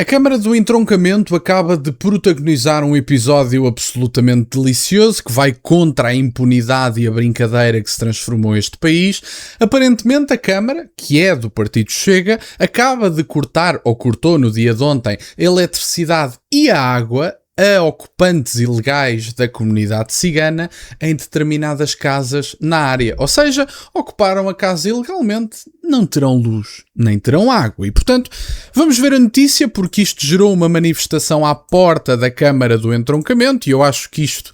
A Câmara do Entroncamento acaba de protagonizar um episódio absolutamente delicioso que vai contra a impunidade e a brincadeira que se transformou este país. Aparentemente a Câmara, que é do Partido Chega, acaba de cortar, ou cortou no dia de ontem, a eletricidade e a água a ocupantes ilegais da comunidade cigana em determinadas casas na área. Ou seja, ocuparam a casa ilegalmente, não terão luz, nem terão água. E, portanto, vamos ver a notícia porque isto gerou uma manifestação à porta da Câmara do Entroncamento e eu acho que isto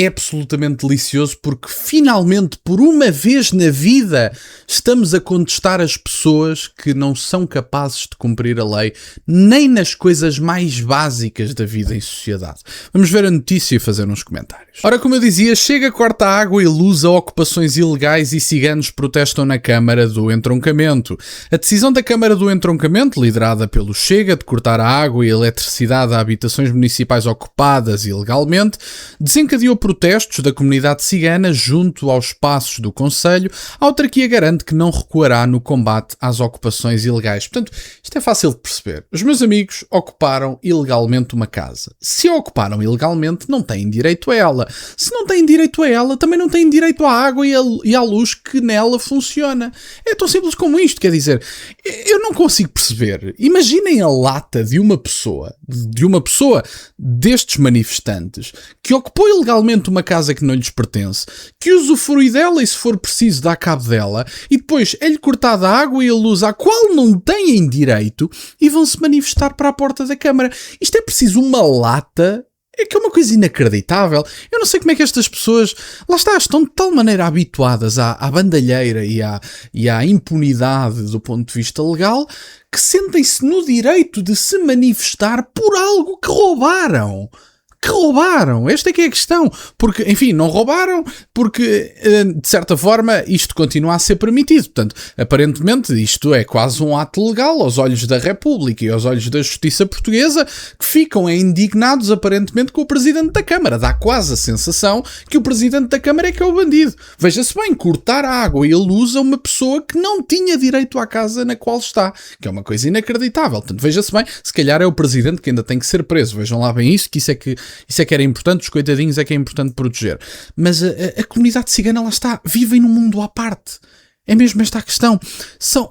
é absolutamente delicioso porque finalmente, por uma vez na vida, estamos a contestar as pessoas que não são capazes de cumprir a lei, nem nas coisas mais básicas da vida em sociedade. Vamos ver a notícia e fazer uns comentários. Ora, como eu dizia, Chega, corta água e luz a ocupações ilegais e ciganos protestam na Câmara do Entroncamento. A decisão da Câmara do Entroncamento, liderada pelo Chega, de cortar a água e a eletricidade a habitações municipais ocupadas ilegalmente, desencadeou protestos da comunidade cigana junto aos espaços do Conselho. A autarquia garante que não recuará no combate às ocupações ilegais. Portanto, isto é fácil de perceber. Os meus amigos ocuparam ilegalmente uma casa. Se a ocuparam ilegalmente, não têm direito a ela. Se não têm direito a ela, também não têm direito à água e à luz que nela funciona. É tão simples como isto, quer dizer, eu não consigo perceber. Imaginem a lata de uma pessoa destes manifestantes que ocupou ilegalmente uma casa que não lhes pertence, que usufrui dela e se for preciso dá cabo dela, e depois é-lhe cortada a água e a luz à qual não têm direito e vão-se manifestar para a porta da Câmara. Isto é preciso uma lata. É que é uma coisa inacreditável. Eu não sei como é que estas pessoas, lá está, estão de tal maneira habituadas à bandalheira e à impunidade do ponto de vista legal que sentem-se no direito de se manifestar por algo que roubaram. Esta é que é a questão, porque, enfim, não roubaram porque, de certa forma, isto continua a ser permitido, portanto, aparentemente isto é quase um ato legal aos olhos da República e aos olhos da Justiça Portuguesa, que ficam indignados aparentemente com o Presidente da Câmara, dá quase a sensação que o Presidente da Câmara é que é o bandido. Veja-se bem, cortar a água e a luz a uma pessoa que não tinha direito à casa na qual está, que é uma coisa inacreditável, portanto, veja-se bem, se calhar é o Presidente que ainda tem que ser preso, vejam lá bem isso é que era importante, os coitadinhos é que é importante proteger. Mas a comunidade cigana, lá está, vivem num mundo à parte. É mesmo esta a questão.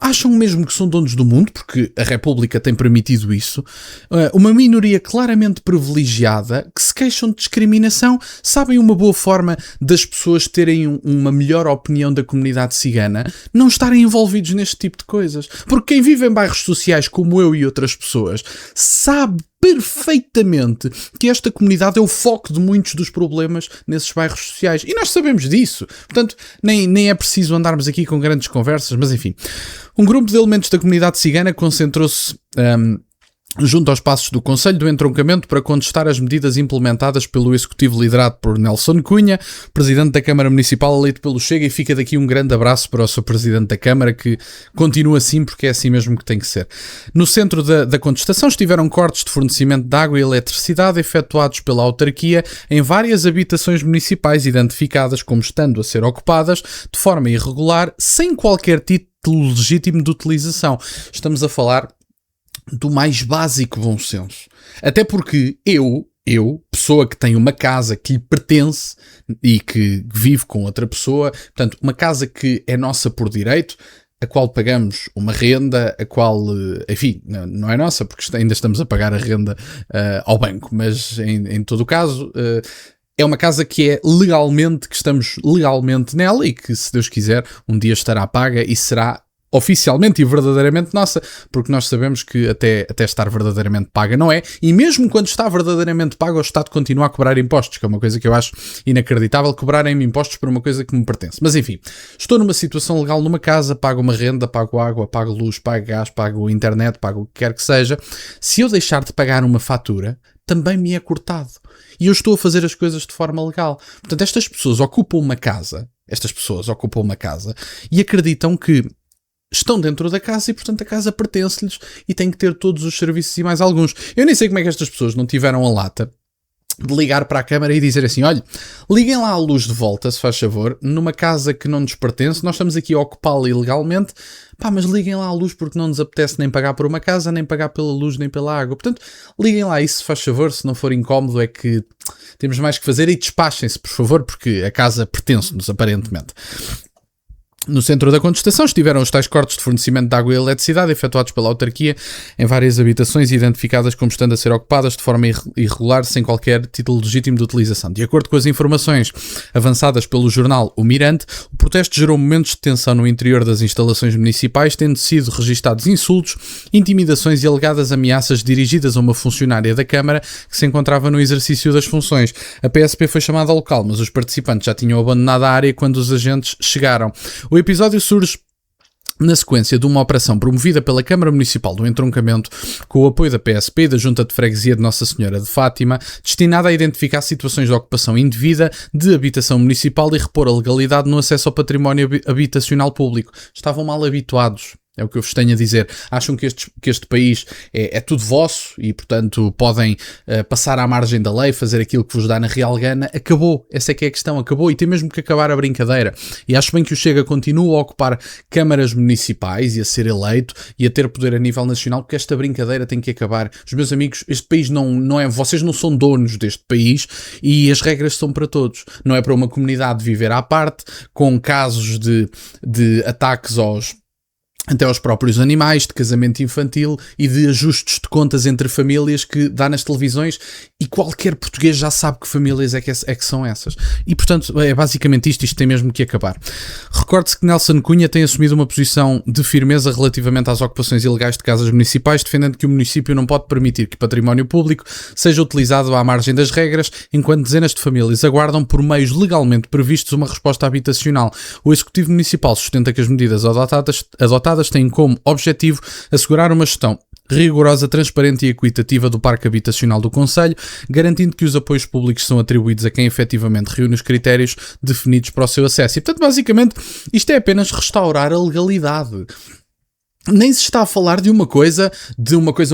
Acham mesmo que são donos do mundo, porque a República tem permitido isso. Uma minoria claramente privilegiada que se queixam de discriminação. Sabem uma boa forma das pessoas terem uma melhor opinião da comunidade cigana? Não estarem envolvidos neste tipo de coisas. Porque quem vive em bairros sociais como eu e outras pessoas sabe perfeitamente que esta comunidade é o foco de muitos dos problemas nesses bairros sociais. E nós sabemos disso. Portanto, nem é preciso andarmos aqui com grandes conversas, mas enfim. Um grupo de elementos da comunidade cigana concentrou-se junto aos passos do Conselho do Entroncamento para contestar as medidas implementadas pelo Executivo liderado por Nelson Cunha, Presidente da Câmara Municipal eleito pelo Chega, e fica daqui um grande abraço para o seu Presidente da Câmara, que continua assim porque é assim mesmo que tem que ser. No centro da contestação estiveram cortes de fornecimento de água e eletricidade efetuados pela autarquia em várias habitações municipais identificadas como estando a ser ocupadas de forma irregular, sem qualquer título legítimo de utilização. Estamos a falar do mais básico bom senso. Até porque eu, pessoa que tem uma casa que lhe pertence e que vive com outra pessoa, portanto, uma casa que é nossa por direito, a qual pagamos uma renda, a qual, enfim, não é nossa, porque ainda estamos a pagar a renda ao banco, mas em todo o caso, é uma casa que é legalmente, que estamos legalmente nela e que, se Deus quiser, um dia estará paga e será oficialmente e verdadeiramente nossa, porque nós sabemos que até estar verdadeiramente paga não é, e mesmo quando está verdadeiramente paga, o Estado continua a cobrar impostos, que é uma coisa que eu acho inacreditável, cobrarem-me impostos por uma coisa que me pertence. Mas enfim, estou numa situação legal numa casa, pago uma renda, pago água, pago luz, pago gás, pago internet, pago o que quer que seja. Se eu deixar de pagar uma fatura, também me é cortado. E eu estou a fazer as coisas de forma legal. Portanto, estas pessoas ocupam uma casa e acreditam que estão dentro da casa e, portanto, a casa pertence-lhes e têm que ter todos os serviços e mais alguns. Eu nem sei como é que estas pessoas não tiveram a lata de ligar para a Câmara e dizer assim: olha, liguem lá a luz de volta, se faz favor, numa casa que não nos pertence, nós estamos aqui a ocupá-la ilegalmente, mas liguem lá a luz porque não nos apetece nem pagar por uma casa, nem pagar pela luz, nem pela água. Portanto, liguem lá isso, se faz favor, se não for incómodo é que temos mais que fazer, e despachem-se, por favor, porque a casa pertence-nos, aparentemente. No centro da contestação estiveram os tais cortes de fornecimento de água e eletricidade efetuados pela autarquia em várias habitações identificadas como estando a ser ocupadas de forma irregular, sem qualquer título legítimo de utilização. De acordo com as informações avançadas pelo jornal O Mirante, o protesto gerou momentos de tensão no interior das instalações municipais, tendo sido registados insultos, intimidações e alegadas ameaças dirigidas a uma funcionária da Câmara que se encontrava no exercício das funções. A PSP foi chamada ao local, mas os participantes já tinham abandonado a área quando os agentes chegaram. O episódio surge na sequência de uma operação promovida pela Câmara Municipal do Entroncamento, com o apoio da PSP e da Junta de Freguesia de Nossa Senhora de Fátima, destinada a identificar situações de ocupação indevida de habitação municipal e repor a legalidade no acesso ao património habitacional público. Estavam mal habituados. É o que eu vos tenho a dizer. Acham que este país é tudo vosso e, portanto, podem passar à margem da lei, fazer aquilo que vos dá na real gana. Acabou. Essa é que é a questão. Acabou. E tem mesmo que acabar a brincadeira. E acho bem que o Chega continua a ocupar câmaras municipais e a ser eleito e a ter poder a nível nacional, porque esta brincadeira tem que acabar. Os meus amigos, este país não é... Vocês não são donos deste país e as regras são para todos. Não é para uma comunidade viver à parte, com casos de ataques até aos próprios animais, de casamento infantil e de ajustes de contas entre famílias que dá nas televisões, e qualquer português já sabe que famílias é que são essas. E, portanto, é basicamente isto tem mesmo que acabar. Recorde-se que Nelson Cunha tem assumido uma posição de firmeza relativamente às ocupações ilegais de casas municipais, defendendo que o município não pode permitir que património público seja utilizado à margem das regras, enquanto dezenas de famílias aguardam por meios legalmente previstos uma resposta habitacional. O Executivo Municipal sustenta que as medidas adotadas têm como objetivo assegurar uma gestão rigorosa, transparente e equitativa do parque habitacional do concelho, garantindo que os apoios públicos são atribuídos a quem efetivamente reúne os critérios definidos para o seu acesso. E, portanto, basicamente, isto é apenas restaurar a legalidade. Nem se está a falar de uma coisa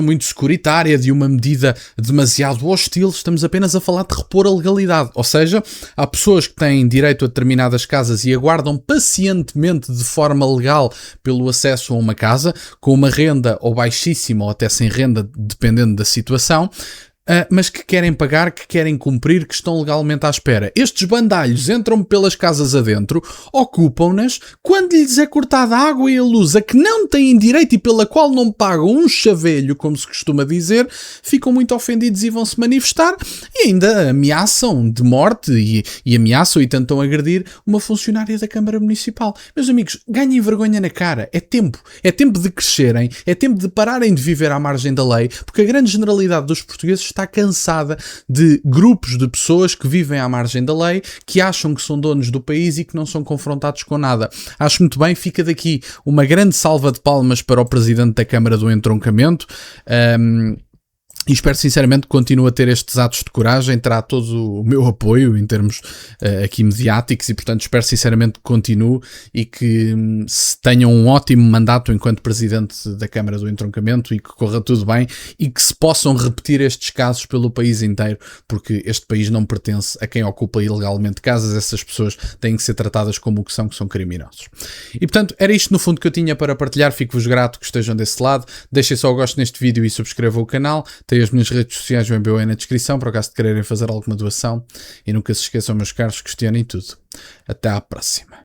muito securitária, de uma medida demasiado hostil. Estamos apenas a falar de repor a legalidade. Ou seja, há pessoas que têm direito a determinadas casas e aguardam pacientemente de forma legal pelo acesso a uma casa, com uma renda ou baixíssima ou até sem renda, dependendo da situação, mas que querem pagar, que querem cumprir, que estão legalmente à espera. Estes bandalhos entram pelas casas adentro, ocupam-nas, quando lhes é cortada a água e a luz a que não têm direito e pela qual não pagam um chavelho, como se costuma dizer, ficam muito ofendidos e vão se manifestar e ainda ameaçam de morte e ameaçam e tentam agredir uma funcionária da Câmara Municipal. Meus amigos, ganhem vergonha na cara. É tempo de crescerem, é tempo de pararem de viver à margem da lei, porque a grande generalidade dos portugueses está cansada de grupos de pessoas que vivem à margem da lei, que acham que são donos do país e que não são confrontados com nada. Acho muito bem, fica daqui uma grande salva de palmas para o Presidente da Câmara do Entroncamento. E espero sinceramente que continue a ter estes atos de coragem, terá todo o meu apoio em termos aqui mediáticos e, portanto, espero sinceramente que continue e que tenham um ótimo mandato enquanto Presidente da Câmara do Entroncamento e que corra tudo bem e que se possam repetir estes casos pelo país inteiro, porque este país não pertence a quem ocupa ilegalmente casas. Essas pessoas têm que ser tratadas como o que são criminosos. E, portanto, era isto no fundo que eu tinha para partilhar. Fico-vos grato que estejam desse lado. Deixem só o gosto neste vídeo e subscrevam o canal. Tem as minhas redes sociais, o MBO na descrição, por acaso de quererem fazer alguma doação. E nunca se esqueçam, meus caros, questionem tudo. Até à próxima.